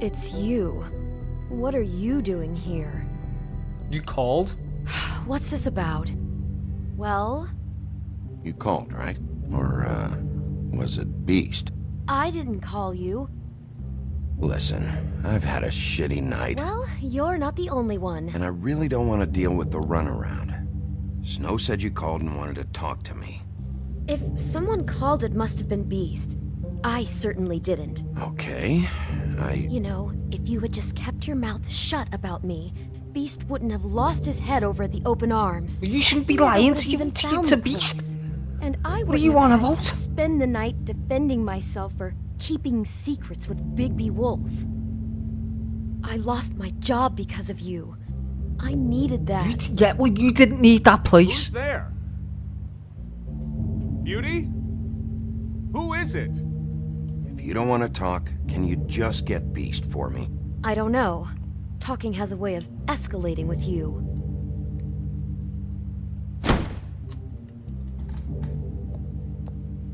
It's you. What are you doing here? You called? What's this about? Well? You called, right? Or, was it Beast? I didn't call you. Listen, I've had a shitty night. Well, you're not the only one. And I really don't want to deal with the runaround. Snow said you called and wanted to talk to me. If someone called, it must have been Beast. I certainly didn't. Okay, You know, if you had just kept your mouth shut about me, Beast wouldn't have lost his head over at the open arms. You shouldn't be He never lying would have to even you found to the Beast. place. And I What are you wouldn't on have had about? to spend the night defending myself for keeping secrets with Bigby Wolf. I lost my job because of you. I needed that. Yeah, well, you didn't need that place. Who's there? Beauty? Who is it? If you don't want to talk, can you just get Beast for me? I don't know. Talking has a way of escalating with you.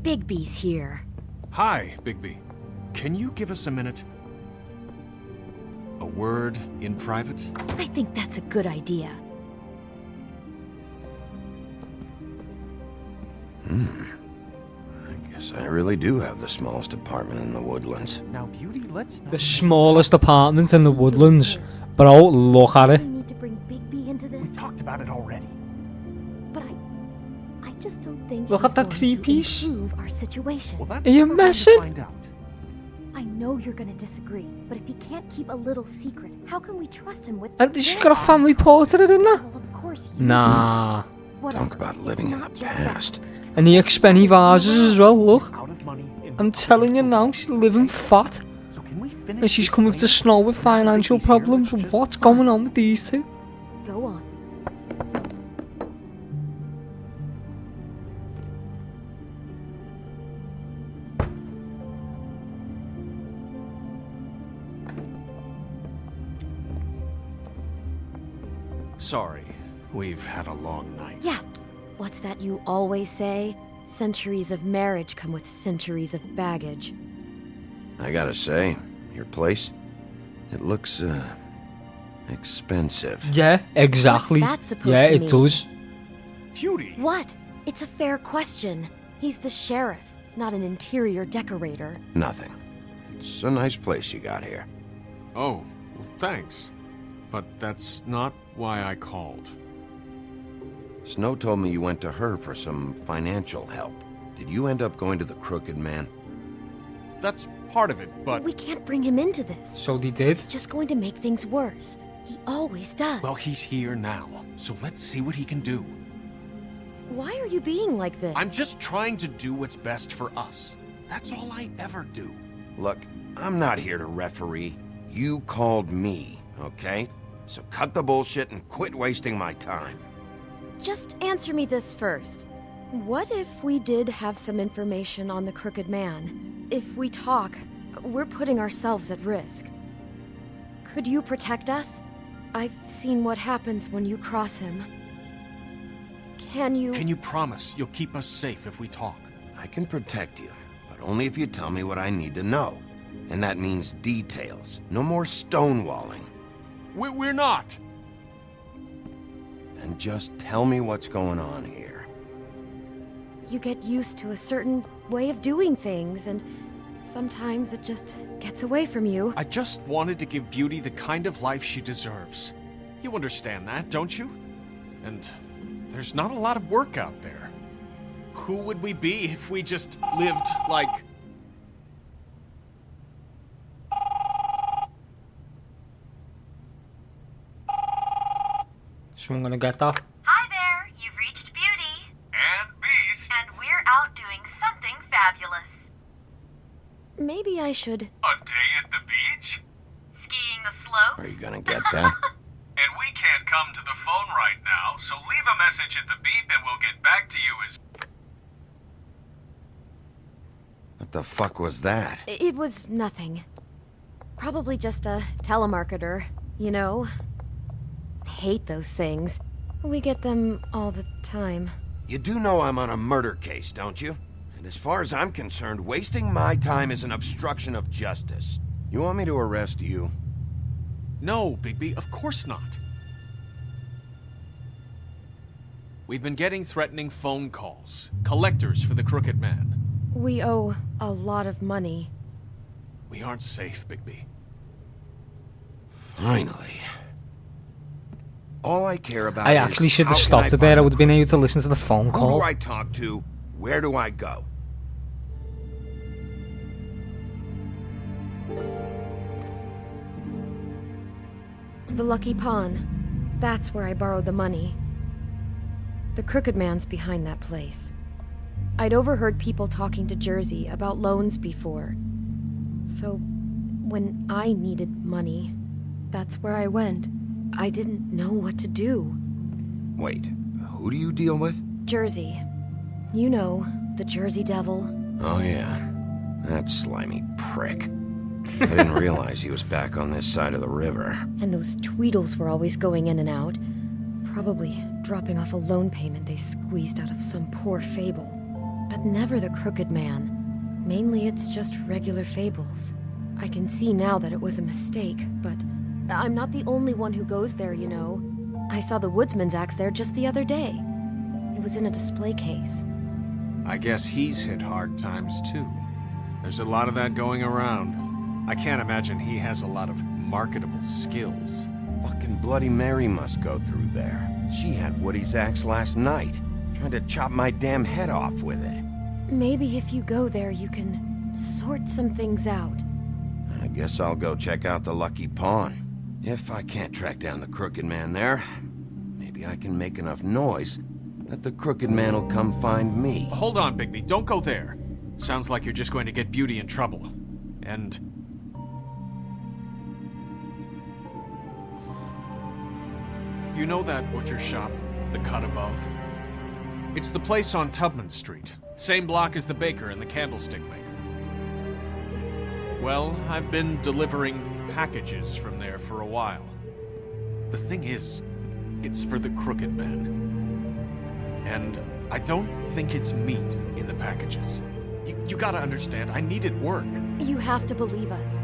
Bigby's here. Hi, Bigby. Can you give us a minute? A word in private? I think that's a good idea. I guess I really do have the smallest apartment in the Woodlands. Now, Beauty, let's not... The smallest apartment in the Woodlands. But oh, look at it. We need to bring Bigby into this, We talked about it already. but I just don't think Look he's at that going to three-piece. improve our situation. Well, that's Are you what we're going to messing? find out. I know you're gonna disagree, but if he can't keep a little secret, how can we trust him with? And she's got a family portrait in there? Well, of course you Nah. do. Whatever. Talk about living in the Not just that. past. And the expenny vases as well, look. Out of money in I'm telling you now, she's living fat. So can we finish And she's this coming to thing? Snow with financial Bigby's here, problems. let's just- What's going on with these two? Go on. Sorry, we've had a long night. Yeah. What's that you always say? Centuries of marriage come with centuries of baggage. I gotta say, your place, it looks, expensive. Yeah, exactly. What's that supposed Yeah, to it mean? does. Beauty! What? It's a fair question. He's the sheriff, not an interior decorator. Nothing. It's a nice place you got here. Oh, well, thanks. But that's not why I called. Snow told me you went to her for some financial help. Did you end up going to the Crooked Man? That's part of it, but... We can't bring him into this. So they did. It's just going to make things worse. He always does. Well, he's here now, so let's see what he can do. Why are you being like this? I'm just trying to do what's best for us. That's all I ever do. Look, I'm not here to referee. You called me, okay? So cut the bullshit and quit wasting my time. Just answer me this first. What if we did have some information on the Crooked Man? If we talk, we're putting ourselves at risk. Could you protect us? I've seen what happens when you cross him. Can you... Can you promise you'll keep us safe if we talk? I can protect you, but only if you tell me what I need to know. And that means details. No more stonewalling. We're not! And just tell me what's going on here. You get used to a certain way of doing things, and sometimes it just gets away from you. I just wanted to give Beauty the kind of life she deserves. You understand that, don't you? And there's not a lot of work out there. Who would we be if we just lived like... So I'm gonna get that. Hi there, you've reached Beauty. And Beast! And we're out doing something fabulous. Maybe I should... A day at the beach? Skiing the slope. Are you gonna get that? And we can't come to the phone right now, so leave a message at the beep and we'll get back to you as... What the fuck was that? It was nothing. Probably just a telemarketer, you know? I hate those things. We get them all the time. You do know I'm on a murder case, don't you? And as far as I'm concerned, wasting my time is an obstruction of justice. You want me to arrest you? No, Bigby, of course not. We've been getting threatening phone calls. Collectors for the Crooked Man. We owe a lot of money. We aren't safe, Bigby. Finally. All I care about I is actually should how have can stopped it find there. I the would have been able to listen to the phone Who call. do I talk to? Where do I go? The Lucky Pawn. That's where I borrowed the money. The Crooked Man's behind that place. I'd overheard people talking to Jersey about loans before. So, when I needed money, that's where I went. I didn't know what to do. Wait, who do you deal with? Jersey. You know, the Jersey Devil. Oh yeah, that slimy prick. I didn't realize he was back on this side of the river. And those Tweedles were always going in and out. Probably dropping off a loan payment they squeezed out of some poor fable. But never the Crooked Man. Mainly it's just regular fables. I can see now that it was a mistake, but I'm not the only one who goes there, you know. I saw the Woodsman's axe there just the other day. It was in a display case. I guess he's hit hard times too. There's a lot of that going around. I can't imagine he has a lot of marketable skills. Fucking Bloody Mary must go through there. She had Woody's axe last night. Tried to chop my damn head off with it. Maybe if you go there, you can sort some things out. I guess I'll go check out the Lucky Pawn. If I can't track down the Crooked Man there, maybe I can make enough noise that the Crooked Man will come find me. Hold on, Bigby, don't go there. Sounds like you're just going to get Beauty in trouble. And... you know that butcher shop, the cut above? It's the place on Tubman Street. Same block as the baker and the candlestick maker. Well, I've been delivering packages from there for a while. The thing is, it's for the Crooked Man. And I don't think it's meat in the packages. You gotta understand, I needed work. You have to believe us.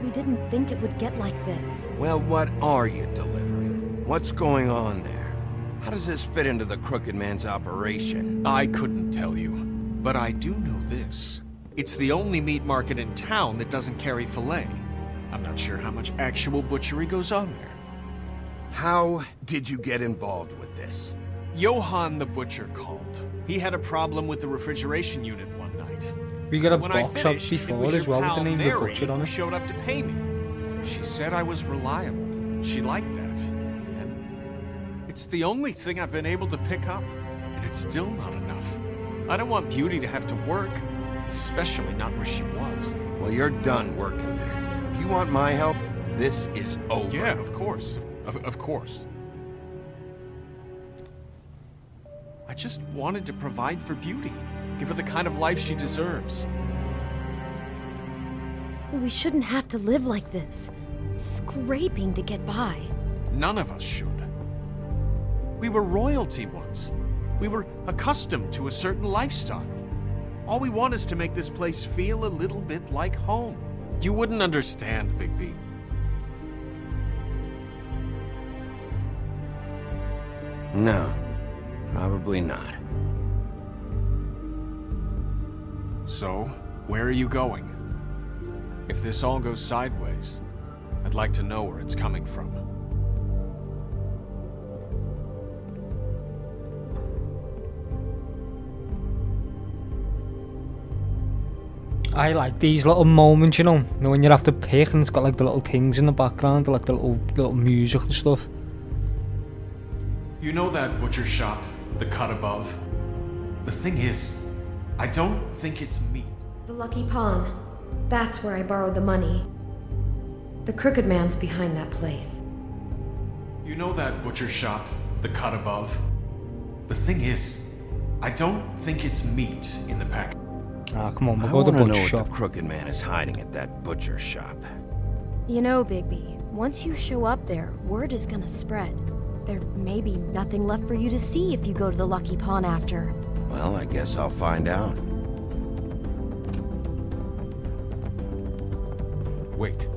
We didn't think it would get like this. Well, what are you delivering? What's going on there? How does this fit into the Crooked Man's operation? I couldn't tell you, but I do know this. It's the only meat market in town that doesn't carry filet. I'm not sure how much actual butchery goes on there. How did you get involved with this? Johann the butcher called. He had a problem with the refrigeration unit one night. We got a When I box up finished, it before was as your well with the pal name of Mary the butcher on who it. showed up to pay me. She said I was reliable. She liked that. And it's the only thing I've been able to pick up. And it's still not enough. I don't want Beauty to have to work. Especially not where she was. Well, you're done working there. If you want my help, this is over. Yeah, of course. Of course. I just wanted to provide for Beauty. Give her the kind of life she deserves. We shouldn't have to live like this. Scraping to get by. None of us should. We were royalty once. We were accustomed to a certain lifestyle. All we want is to make this place feel a little bit like home. You wouldn't understand, Bigby. No, probably not. So, where are you going? If this all goes sideways, I'd like to know where it's coming from. I like these little moments, you know when you have to pick and it's got like the little things in the background, like the little music and stuff. You know that butcher shop, the cut above? The thing is, I don't think it's meat. The Lucky Pawn. That's where I borrowed the money. The Crooked Man's behind that place. You know that butcher shop, the cut above? The thing is, I don't think it's meat in the pack. Ah, come on, I we'll go to want the to know butcher what shop. the Crooked Man is hiding at that butcher shop. You know, Bigby, once you show up there, word is gonna spread. There may be nothing left for you to see if you go to the Lucky Pawn after. Well, I guess I'll find out. Wait.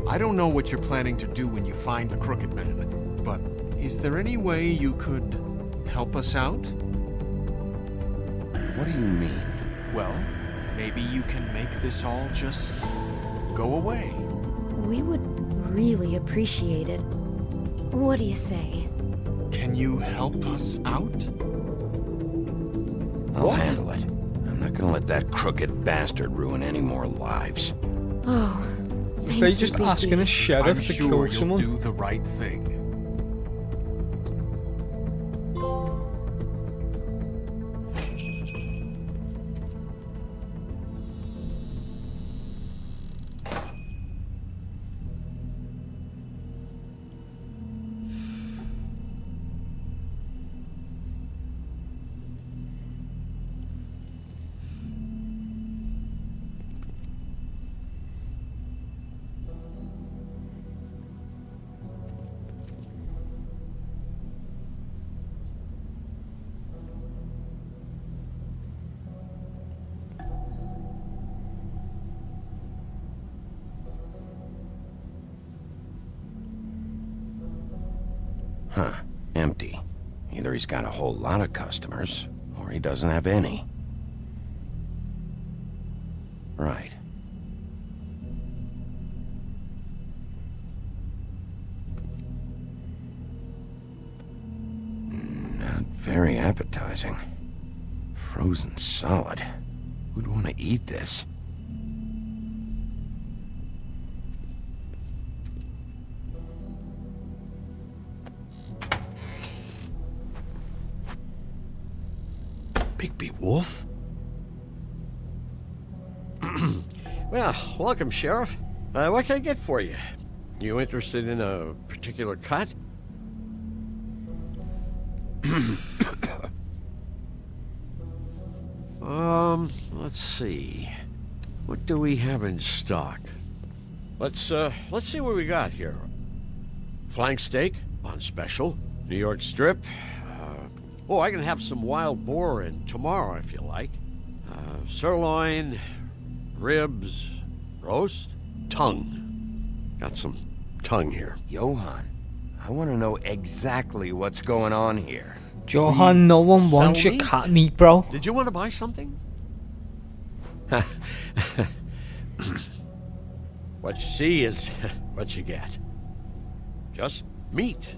I don't know what you're planning to do when you find the Crooked Man, but is there any way you could help us out? What do you mean? Well, maybe you can make this all just go away. We would really appreciate it. What do you say? Can you help us out? I'll handle it. I'm not gonna let that crooked bastard ruin any more lives. Oh, Was thank they you, just Biggie. asking a I'm sheriff to sure kill you'll someone? do the right thing. Huh. Empty. Either he's got a whole lot of customers, or he doesn't have any. Right. Not very appetizing. Frozen solid. Who'd want to eat this? Bigby Wolf? Well, welcome, Sheriff. What can I get for you? You interested in a particular cut? Let's see. What do we have in stock? Let's see what we got here. Flank steak on special. New York strip. Oh, I can have some wild boar in tomorrow if you like. Sirloin, ribs, roast, tongue. Got some tongue here. Johann, I want to know exactly what's going on here. Johan, no one sell wants your meat? cat meat, bro. Did you want to buy something? What you see is what you get. Just meat.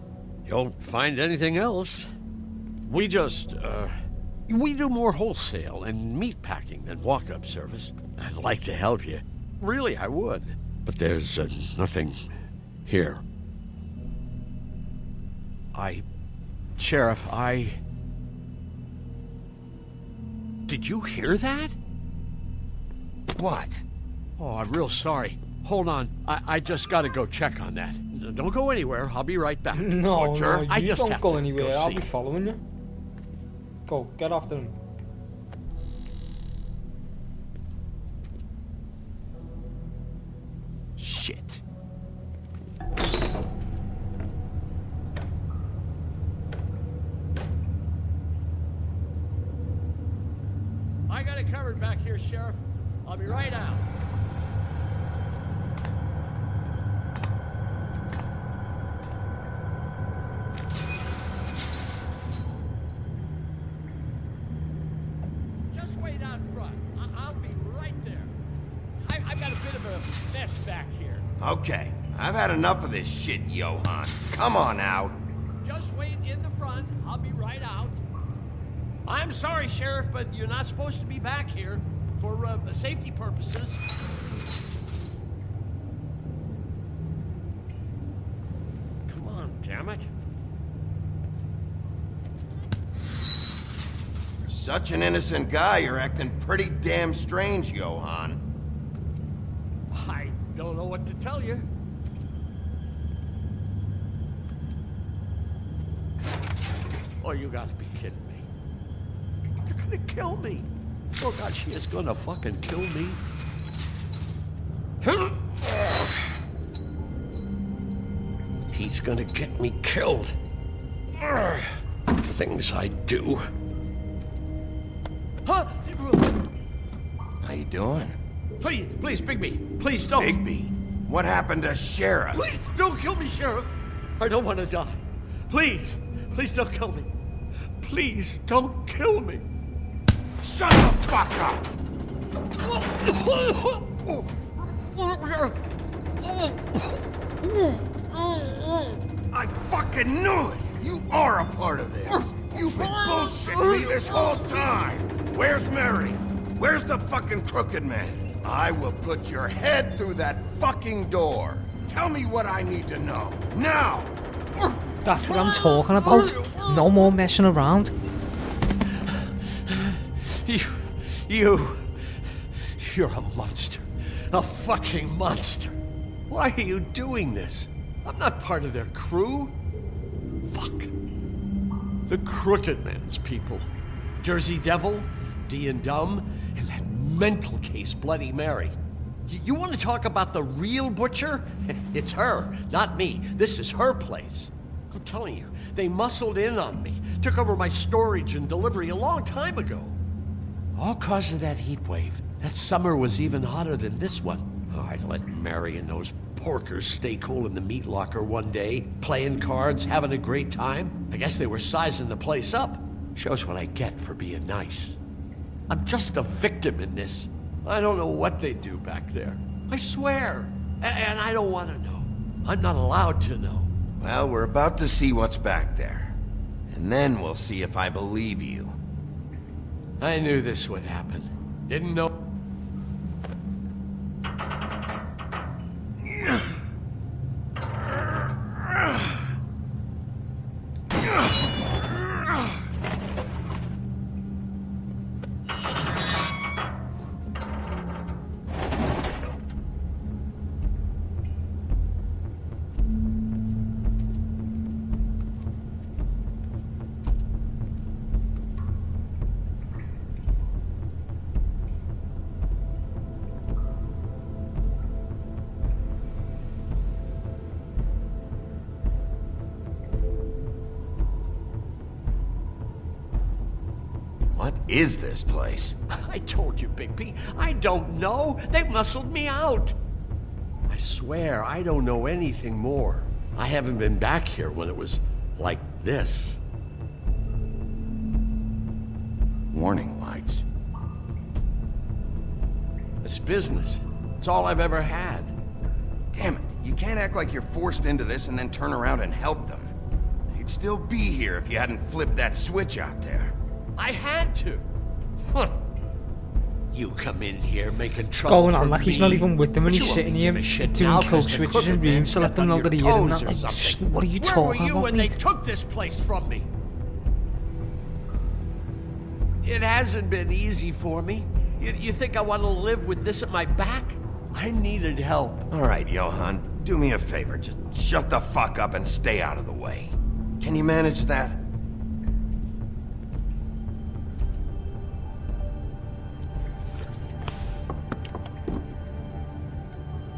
You don't find anything else. We do more wholesale and meat packing than walk-up service. I'd like to help you. Really, I would. But there's nothing here. Sheriff, Did you hear that? What? Oh, I'm real sorry. Hold on. I just gotta go check on that. Don't go anywhere. I'll be right back. No, Roger. no, I you just don't have go to anywhere. go I'll see. be following you. Go, get after him. Shit. I got it covered back here, Sheriff. I'll be right out. Just wait out front. I'll be right there. I've got a bit of a mess back here. Okay, I've had enough of this shit, Johann. Come on out. Just wait in the front. I'll be right out. I'm sorry, Sheriff, but you're not supposed to be back here for safety purposes. Come on, damn it. For such an innocent guy, you're acting pretty damn strange, Johann. I don't know what to tell you. Oh, you gotta be kidding me. They're gonna kill me. Oh, God, she is gonna fucking kill me. He's gonna get me killed. Things I do. Huh? How you doing? Please, Bigby, please don't. Bigby. What happened to Sheriff? Please don't kill me, Sheriff. I don't want to die. Please, please don't kill me. Please don't kill me. Shut the fuck up! I fucking knew it! You are a part of this! You've been bullshitting me this whole time! Where's Mary? Where's the fucking crooked man? I will put your head through that fucking door! Tell me what I need to know, now! That's what I'm talking about. No more messing around. You're a monster. A fucking monster. Why are you doing this? I'm not part of their crew. Fuck. The Crooked Man's people. Jersey Devil, D and Dumb, and that mental case Bloody Mary. You want to talk about the real butcher? It's her, not me. This is her place. I'm telling you, they muscled in on me, took over my storage and delivery a long time ago. All cause of that heat wave. That summer was even hotter than this one. Oh, I let Mary and those porkers stay cool in the meat locker one day, playing cards, having a great time. I guess they were sizing the place up. Shows what I get for being nice. I'm just a victim in this. I don't know what they do back there. I swear. And I don't want to know. I'm not allowed to know. Well, we're about to see what's back there. And then we'll see if I believe you. I knew this would happen. Didn't know. What is this place? I told you, Bigby. I don't know. They muscled me out. I swear, I don't know anything more. I haven't been back here when it was like this. Warning lights. It's business. It's all I've ever had. Damn it, you can't act like you're forced into this and then turn around and help them. They'd still be here if you hadn't flipped that switch out there. I had to. Huh. You come in here making trouble Going on for like he's me, not even with them and but he's you sitting won't here give a shit doing now kill 'cause the switches crooked and man rooms to let stepped them on know your that he isn't toes or like, something. what are you Where talking were you about, when they mate? took this place from me? It hasn't been easy for me. You think I want to live with this at my back? I needed help. All right, Johan, do me a favor. Just shut the fuck up and stay out of the way. Can you manage that?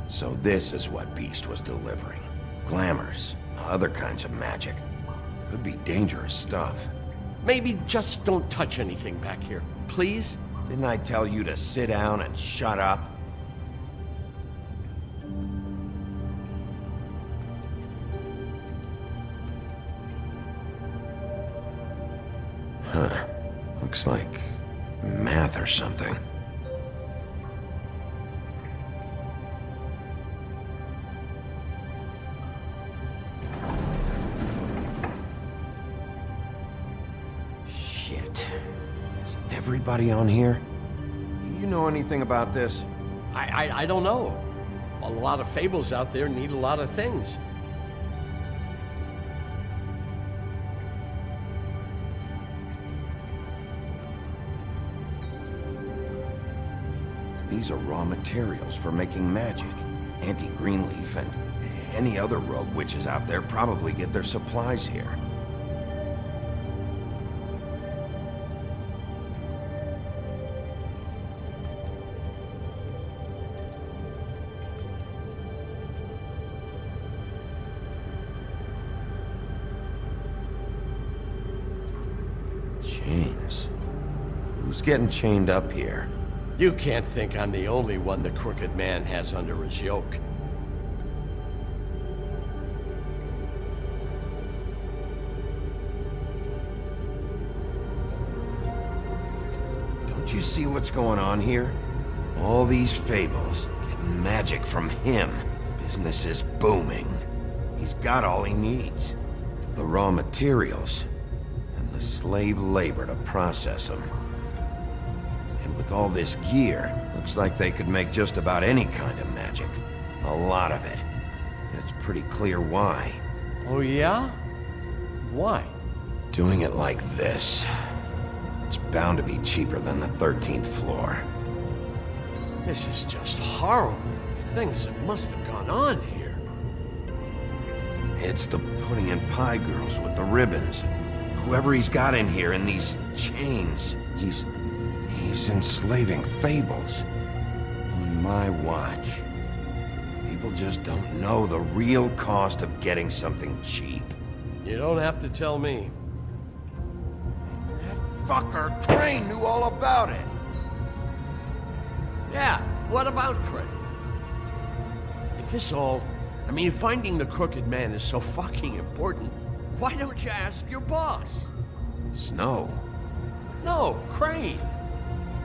So this is what Beast was delivering. Glamours, other kinds of magic. Could be dangerous stuff. Maybe just don't touch anything back here, please? Didn't I tell you to sit down and shut up? Huh. Looks like math or something. Shit. Is everybody on here? You know anything about this? I don't know. A lot of fables out there need a lot of things. These are raw materials for making magic. Auntie Greenleaf and any other rogue witches out there probably get their supplies here. Chains. Who's getting chained up here? You can't think I'm the only one the Crooked Man has under his yoke. you see what's going on here? All these fables, getting magic from him. Business is booming. He's got all he needs. The raw materials, and the slave labor to process them. And with all this gear, looks like they could make just about any kind of magic. A lot of it. It's pretty clear why. Oh, yeah? Why? Doing it like this, it's bound to be cheaper than the 13th floor. This is just horrible. Things that must have gone on here. It's the pudding and pie girls with the ribbons. Whoever he's got in here in these chains, he's enslaving fables. On my watch. People just don't know the real cost of getting something cheap. You don't have to tell me. That fucker Crane knew all about it. Yeah, what about Crane? If this all... I mean, finding the crooked man is so fucking important, why don't you ask your boss? Snow. No, Crane.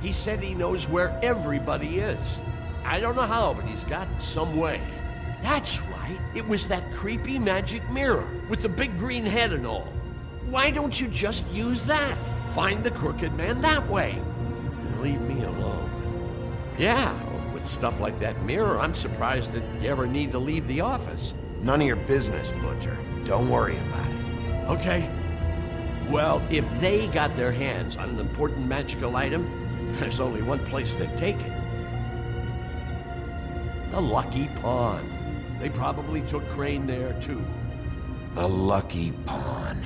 He said he knows where everybody is. I don't know how, but he's got some way. That's right. It was that creepy magic mirror with the big green head and all. Why don't you just use that? Find the crooked man that way. And leave me alone. Yeah, with stuff like that mirror, I'm surprised that you ever need to leave the office. None of your business, Butcher. Don't worry about it. Okay. Well, if they got their hands on an important magical item, there's only one place they'd take it. The Lucky Pawn. They probably took Crane there, too. The Lucky Pawn.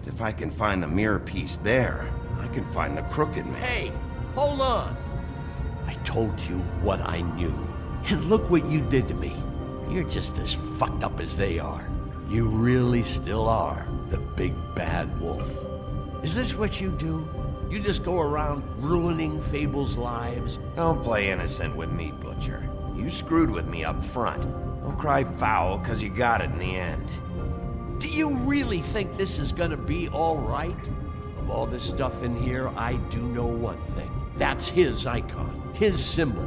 If I can find the mirror piece there, I can find the crooked man. Hey, hold on. I told you what I knew. And look what you did to me. You're just as fucked up as they are. You really still are the big bad wolf. Is this what you do? You just go around ruining Fable's lives? Don't play innocent with me, Butcher. You screwed with me up front. Don't cry foul, cause you got it in the end. Do you really think this is gonna be all right? Of all this stuff in here, I do know one thing. That's his icon, his symbol.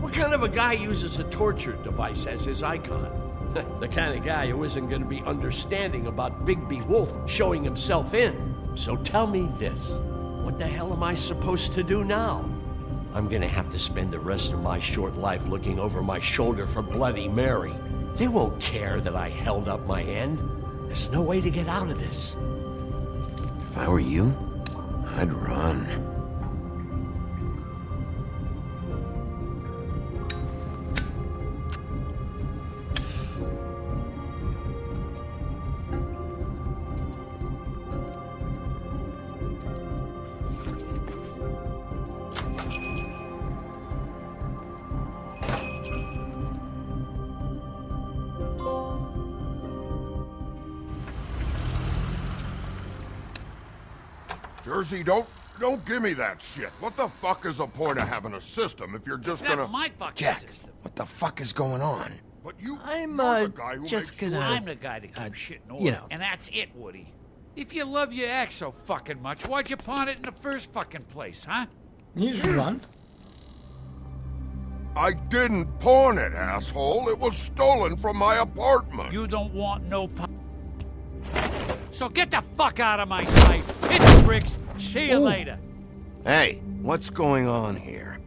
What kind of a guy uses a torture device as his icon? The kind of guy who isn't gonna be understanding about Bigby Wolf showing himself in. So tell me this, what the hell am I supposed to do now? I'm gonna have to spend the rest of my short life looking over my shoulder for Bloody Mary. They won't care that I held up my end. There's no way to get out of this. If I were you, I'd run. Jersey, don't give me that shit. What the fuck is the point of having a system if you're just That's gonna... my fucking Jack, system. what the fuck is going on? But you, I'm, you're the guy who just makes gonna- sure- I'm the guy that keeps shit in order, you know. and that's it, Woody. If you love your ex so fucking much, why'd you pawn it in the first fucking place, huh? You just run. I didn't pawn it, asshole. It was stolen from my apartment. You don't want no So get the fuck out of my sight. Hit the bricks. See you later. Hey, what's going on here?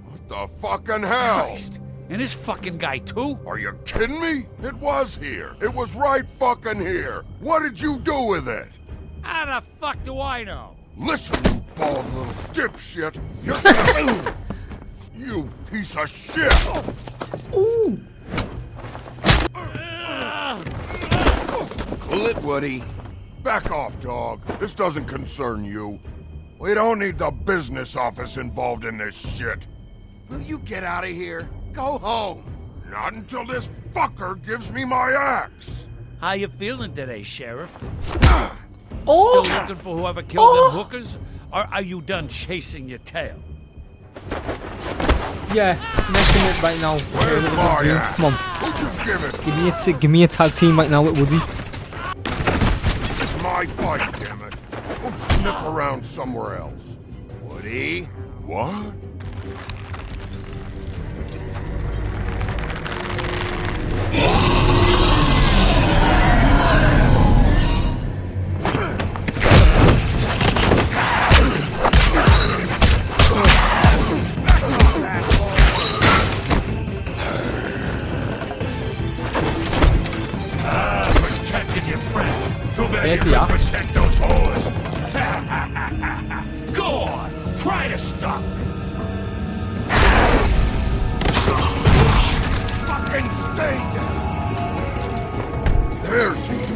What the fucking hell? Christ. And this fucking guy, too? Are you kidding me? It was here. It was right fucking here. What did you do with it? How the fuck do I know? Listen, you bald little dipshit. You're gonna... You piece of shit. Cool it, Woody. Back off, dog. This doesn't concern you. We don't need the business office involved in this shit. Will you get out of here? Go home. Not until this fucker gives me my axe. How you feeling today, Sheriff? Oh! Still looking for whoever killed them hookers? Or are you done chasing your tail? Yeah, mention it right now. Where's my axe? Come on, Who'd you give it? give me a tag team right now with Woody. It's my fight, damn it. Go sniff around somewhere else. Woody, What? Protecting your friend. Too bad There's you the couldn't axe. protect those whores. Go on, try to stop me. Fucking stay down! There she is.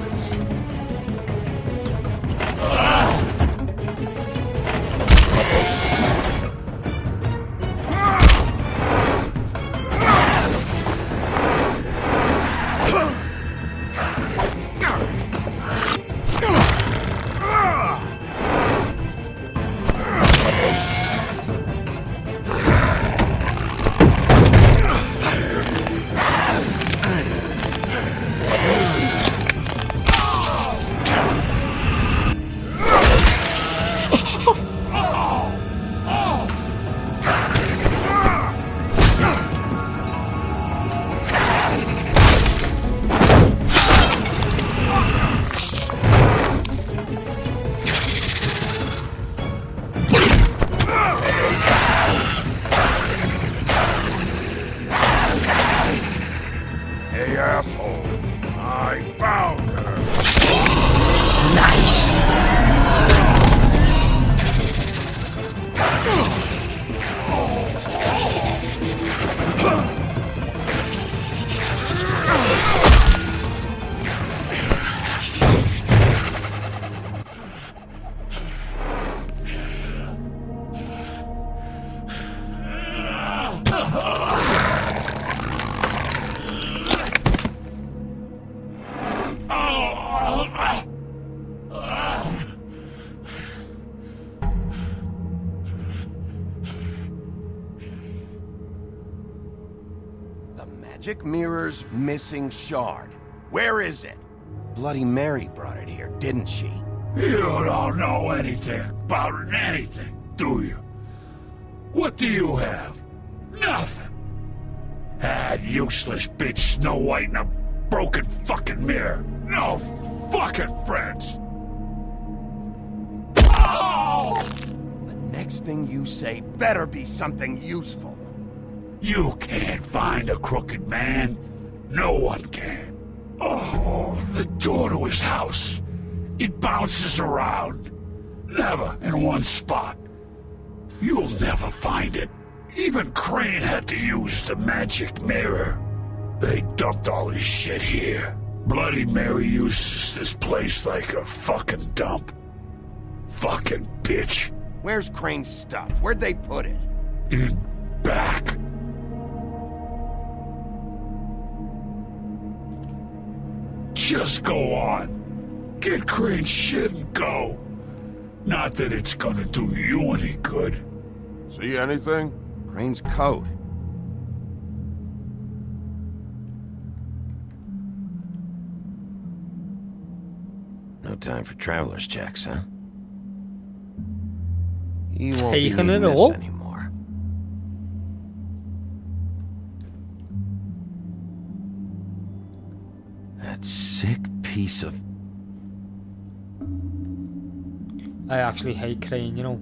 Hey, assholes. I found her. The magic mirror's missing shard. Where is it? Bloody Mary brought it here, didn't she? You don't know anything about anything, do you? What do you have? Nothing. That useless bitch Snow White and a broken fucking mirror. No fucking friends. Oh! The next thing you say better be something useful. You can't find a crooked man. No one can. Oh, the door to his house. It bounces around. Never in one spot. You'll never find it. Even Crane had to use the magic mirror. They dumped all his shit here. Bloody Mary uses this place like a fucking dump. Fucking bitch. Where's Crane's stuff? Where'd they put it? In back. Just go on. Get Crane's shit and go. Not that it's gonna do you any good. See anything? Crane's coat. No time for traveler's checks, huh? You won't be Taking needing it this all? anymore. That sick piece of... I actually hate Crane, you know.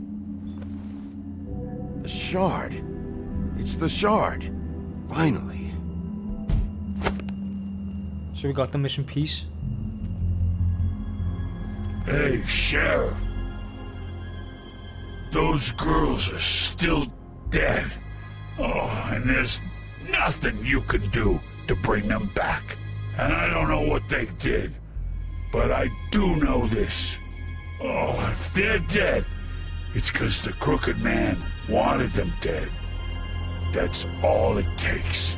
The shard. It's the shard. Finally. So we got the missing piece. Hey, Sheriff. Those girls are still dead. Oh, and there's nothing you can do to bring them back. And I don't know what they did, but I do know this. Oh, if they're dead, it's 'cause the Crooked Man wanted them dead. That's all it takes.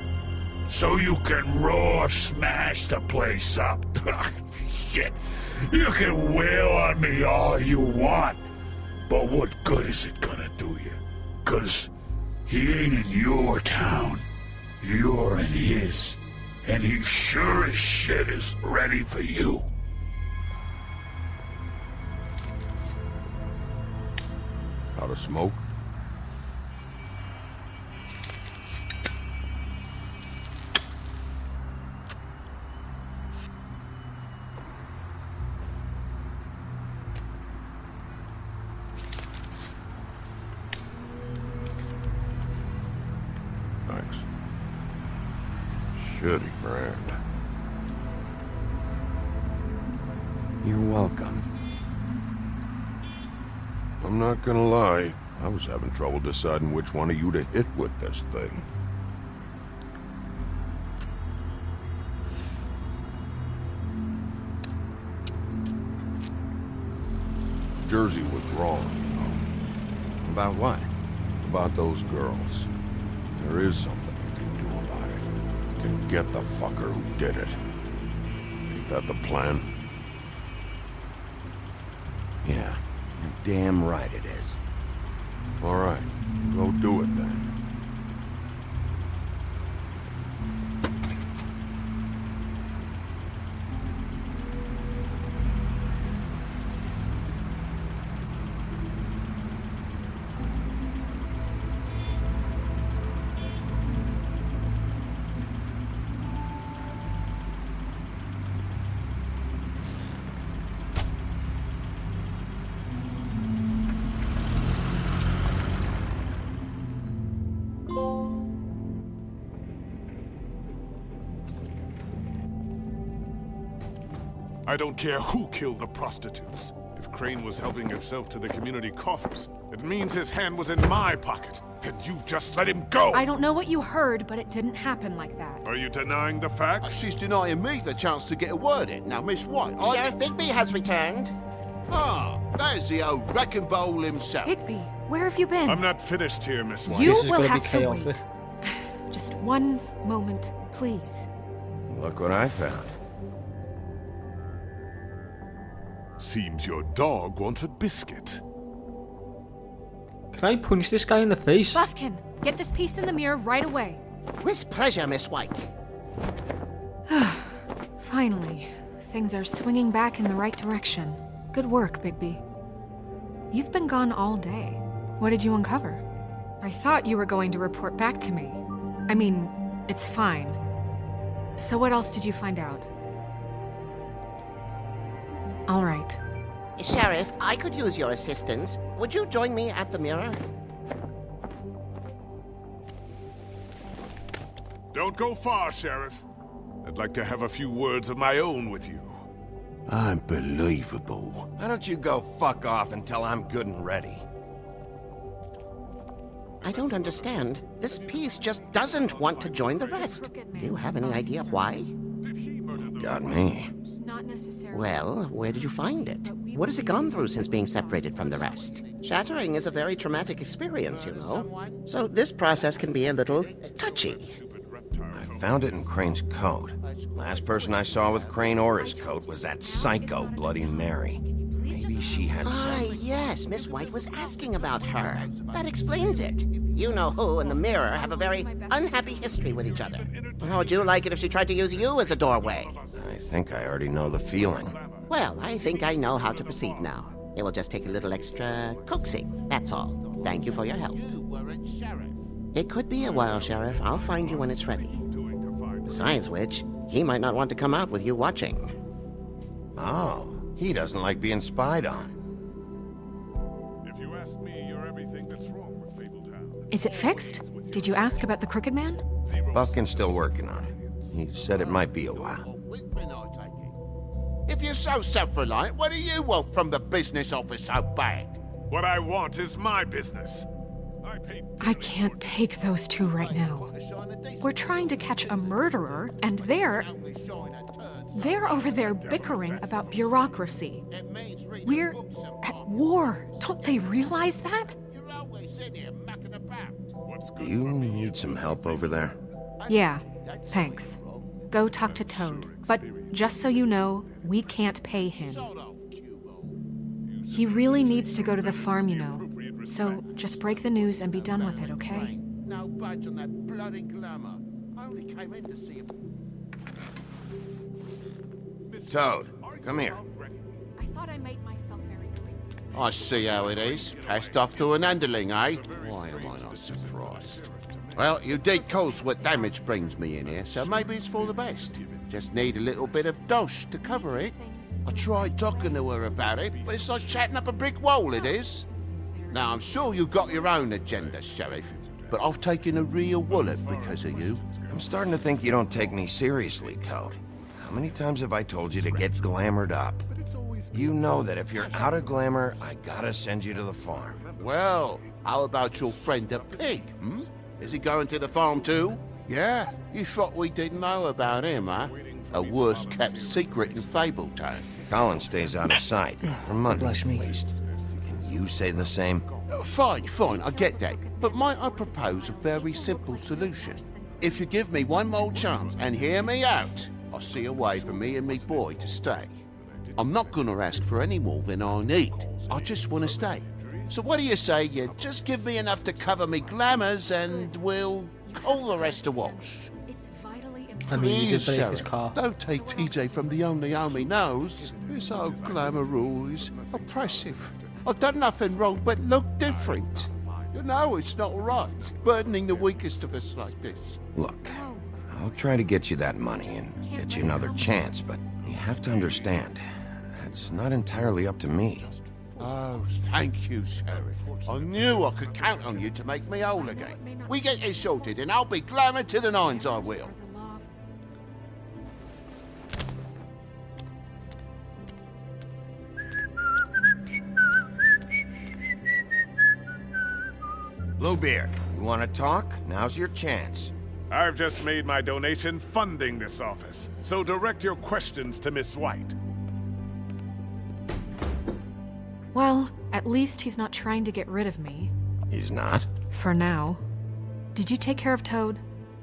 So you can raw smash the place up. Shit. You can wail on me all you want, but what good is it gonna do you? 'Cause he ain't in your town. You're in his. And he sure as shit is ready for you. Out of smoke? Thanks. Shitty brand. You're welcome. I'm not gonna lie, I was having trouble deciding which one of you to hit with this thing. Jersey was wrong, you know. About what? About those girls. There is something you can do about it. You can get the fucker who did it. Ain't that the plan? Yeah, you're damn right it is. All right, go do it then. I don't care who killed the prostitutes. If Crane was helping himself to the community coffers, it means his hand was in my pocket, and you just let him go! I don't know what you heard, but it didn't happen like that. Are you denying the facts? She's denying me the chance to get a word in. Now, Miss White, Sheriff Bigby has returned. Ah, there's the old wrecking bowl himself. Bigby, where have you been? I'm not finished here, Miss White. You This is will gonna be have to chaotic. wait. Just one moment, please. Look what I found. Seems your dog wants a biscuit. Can I punch this guy in the face? Buffkin, get this piece in the mirror right away. With pleasure, Miss White. Finally, things are swinging back in the right direction. Good work, Bigby. You've been gone all day. What did you uncover? I thought you were going to report back to me. I mean, it's fine. So what else did you find out? All right. Sheriff, I could use your assistance. Would you join me at the mirror? Don't go far, Sheriff. I'd like to have a few words of my own with you. Unbelievable. Why don't you go fuck off until I'm good and ready? I don't understand. This piece just doesn't want to join the rest. Do you have any idea why? Got me. Not necessarily. Well, where did you find it? What has it gone through since being separated from the rest? Shattering is a very traumatic experience, you know. So this process can be a little touchy. I found it in Crane's coat. Last person I saw with Crane or his coat was that psycho Bloody Mary. Maybe she had Ah, some... yes, Miss White was asking about her. That explains it. You know who and the mirror have a very unhappy history with each other. How would you like it if she tried to use you as a doorway? I think I already know the feeling. Well, I think I know how to proceed now. It will just take a little extra coaxing, that's all. Thank you for your help. It could be a while, Sheriff. I'll find you when it's ready. Besides which, he might not want to come out with you watching. Oh, he doesn't like being spied on. If you ask me, you're everything that's wrong with Fabletown. Is it fixed? Did you ask about the Crooked Man? Buffkin's still working on it. He said it might be a while. If you're so self-reliant, what do you want from the business office so bad? What I want is my business. I can't take those two right now. We're trying to catch a murderer, and they're over there bickering about bureaucracy. We're at war. Don't they realize that? Do you need some help over there? Yeah, thanks. Go talk to Toad. But just so you know, we can't pay him. He really needs to go to the farm, you know. So just break the news and be done with it, okay? No budge on that bloody glamour. I only came in to see him. Toad, come here. I thought I made myself very clear. I see how it is. Passed off to an underling, eh? Why am I not surprised? Well, you did cause what damage brings me in here, so maybe it's for the best. Just need a little bit of dosh to cover it. I tried talking to her about it, but it's like chatting up a brick wall, it is. Now, I'm sure you've got your own agenda, Sheriff, but I've taken a real wallop because of you. I'm starting to think you don't take me seriously, Toad. How many times have I told you to get glamored up? You know that if you're out of glamour, I gotta send you to the farm. Well, how about your friend the pig, hmm? Is he going to the farm too? Yeah? You thought we didn't know about him, huh? A worst-kept secret in Fabletown. Colin stays out of sight, for months Bless me. at least. Can you say the same? Fine, I get that. But might I propose a very simple solution? If you give me one more chance and hear me out, I'll see a way for me and me boy to stay. I'm not gonna ask for any more than I need. I just want to stay. So what do you say you just give me enough to cover me glamours and we'll call the rest a wash? It's vitally I mean, you Please, did break his Sheriff, car. don't take TJ from the only home he knows. This old glamour is oppressive. I've done nothing wrong but look different. You know it's not right, burdening the weakest of us like this. Look, I'll try to get you that money and get you another chance, but you have to understand, that's not entirely up to me. Oh, thank you, Sheriff. I knew I could count on you to make me whole again. We get it sorted and I'll be glamour to the nines, I will. Bluebeard, you want to talk? Now's your chance. I've just made my donation funding this office, so direct your questions to Miss White. Well, at least he's not trying to get rid of me. He's not? For now. Did you take care of Toad?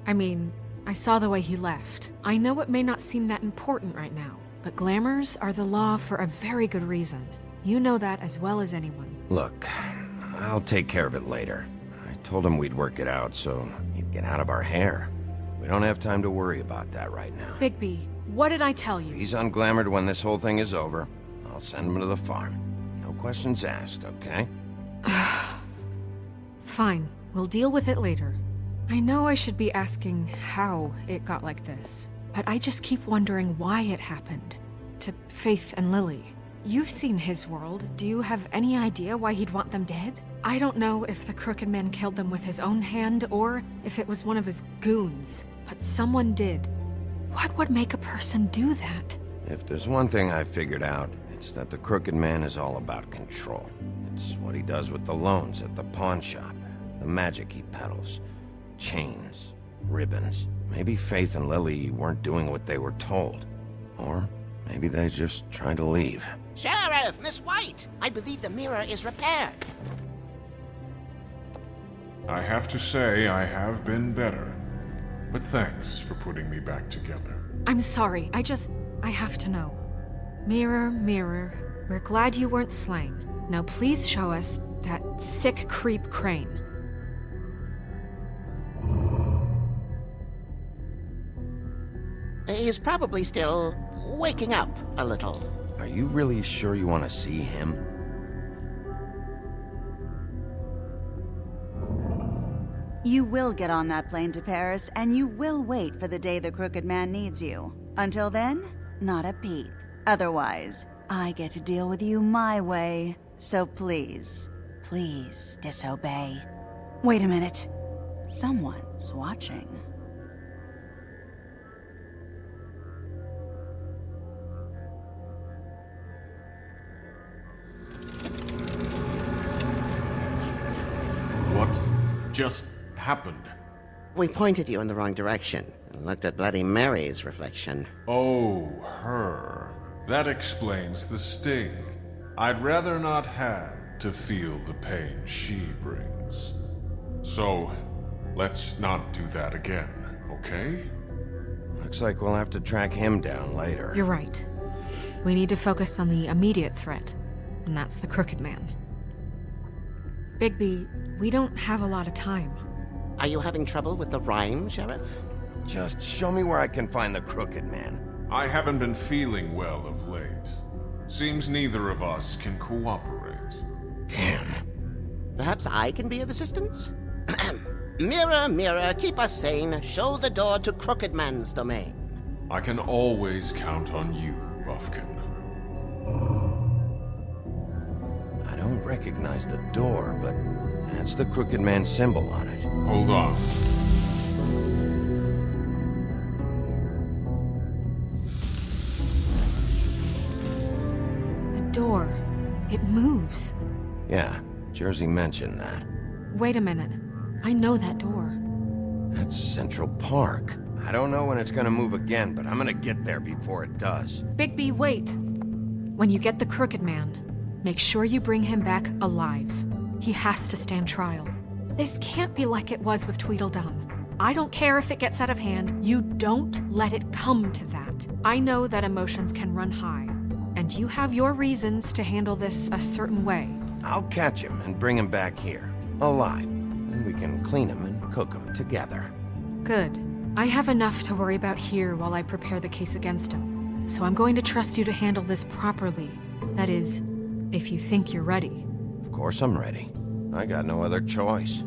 I mean, I saw the way he left. I know it may not seem that important right now, but glamours are the law for a very good reason. You know that as well as anyone. Look, I'll take care of it later. I told him we'd work it out so he'd get out of our hair. We don't have time to worry about that right now. Bigby, what did I tell you? If he's unglamored when this whole thing is over, I'll send him to the farm. No questions asked, okay? Fine, we'll deal with it later. I know I should be asking how it got like this, but I just keep wondering why it happened. To Faith and Lily. You've seen his world. Do you have any idea why he'd want them dead? I don't know if the Crooked Man killed them with his own hand or if it was one of his goons, but someone did. What would make a person do that? If there's one thing I figured out, it's that the Crooked Man is all about control. It's what he does with the loans at the pawn shop, the magic he peddles, chains, ribbons. Maybe Faith and Lily weren't doing what they were told. Or maybe they just tried to leave. Sheriff, Miss White, I believe the mirror is repaired. I have to say I have been better, but thanks for putting me back together. I'm sorry, I have to know. Mirror, mirror, we're glad you weren't slain. Now please show us that sick creep Crane. He's probably still waking up a little. Are you really sure you want to see him? You will get on that plane to Paris, and you will wait for the day the Crooked Man needs you. Until then, not a peep. Otherwise, I get to deal with you my way. So please, please disobey. Wait a minute. Someone's watching. What just happened? We pointed you in the wrong direction and looked at Bloody Mary's reflection. Oh, her. That explains the sting. I'd rather not have to feel the pain she brings. So, let's not do that again, okay? Looks like we'll have to track him down later. You're right. We need to focus on the immediate threat, and that's the Crooked Man. Bigby, we don't have a lot of time. Are you having trouble with the rhyme, Sheriff? Just show me where I can find the Crooked Man. I haven't been feeling well of late. Seems neither of us can cooperate. Damn. Perhaps I can be of assistance? Mirror, mirror, keep us sane. Show the door to Crooked Man's domain. I can always count on you, Buffkin. I don't recognize the door, but That's the Crooked Man symbol on it. Hold on. The door. It moves. Yeah, Jersey mentioned that. Wait a minute. I know that door. That's Central Park. I don't know when it's gonna move again, but I'm gonna get there before it does. Bigby, wait. When you get the Crooked Man, make sure you bring him back alive. He has to stand trial. This can't be like it was with Tweedledum. I don't care if it gets out of hand. You don't let it come to that. I know that emotions can run high, and you have your reasons to handle this a certain way. I'll catch him and bring him back here, alive. Then we can clean him and cook him together. Good. I have enough to worry about here while I prepare the case against him. So I'm going to trust you to handle this properly. That is, if you think you're ready. Of course I'm ready. I got no other choice.